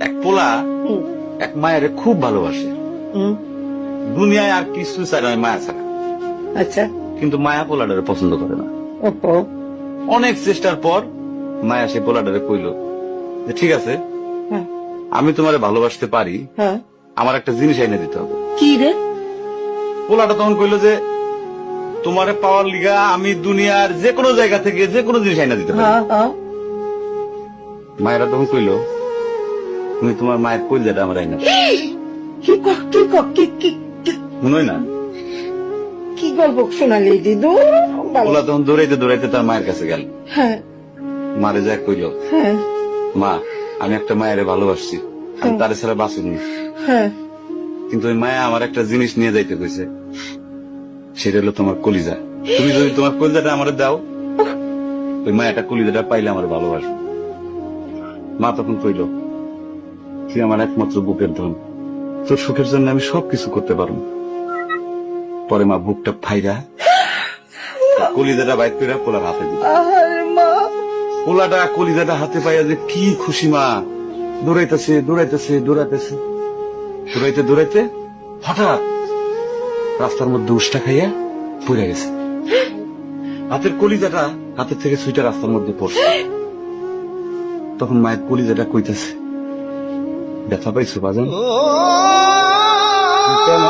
এক পোলা হুম, এক মায়ের খুব ভালোবাসে, হুম, দুনিয়ায় আর কিছু চাই না মায়া ছাড়া। আচ্ছা। কিন্তু মায়া পোলাটারে পছন্দ করে না। ওহো। অনেক চেষ্টার পর মায়া সে পোলাটারে কইল যে ঠিক আছে, হ্যাঁ, আমি তোমারে ভালোবাসতে পারি, হ্যাঁ। আমার একটা জিনিস এনে দিতে হবে। কি রে? পোলাটা তখন কইলো যে তোমারে পাওয়ার লিগা আমি দুনিয়ার যে কোনো জায়গা থেকে যে কোনো জিনিস এনে দিতে পারি। হ্যাঁ, হ্যাঁ। মায়েরা তখন কইলো তুমি তোমার মায়ের কইলজাটা আমার আইনা দাও। মনে হয় না? কি গল্প শোনালি দিদু? পোলা তখন দৌড়াইতে দৌড়াইতে তার মায়ের কাছে গেল, হ্যাঁ, মারে যায় কইলো হ্যাঁ, মা আমি একটা মায়ের ভালোবাসছি, আমি তারে ছাড়া বাঁচুনি, হ্যাঁ। কিন্তু ওই মায়া আমার একটা জিনিস নিয়ে যাইতে কইছে, সেটা হলো তোমার কলিজা। তুমি যদি তোমার কলিজাটা আমার দাও, ওই মায়াটা কলিজাটা পাইলে আমার ভালোবাসবে। মা তখন কইল তুই আমার একমাত্র বুকের ধন, তোর সুখের জন্য আমি সবকিছু করতে পারবো। পরে মা বুকটা ফাইরা কলিজাটা বাইর করে পোলার হাতে দিল। আহারে মা। পোলাটা কলিজাটা হাতে পাইয়া যে কি খুশি, মা দৌড়াইতেছে দৌড়াইতেছে দৌড়াইতেছে, দৌড়াইতে দৌড়াইতে হঠাৎ রাস্তার মধ্যে উষ্টা খাইয়া পড়ে গেছে। হাতের কলিজাটা হাতের থেকে সুইটা রাস্তার মধ্যে পড়ছে। তখন মায়ের কলিজাটা কইতেছে ব্যথা পাইছো বাজান? কেন?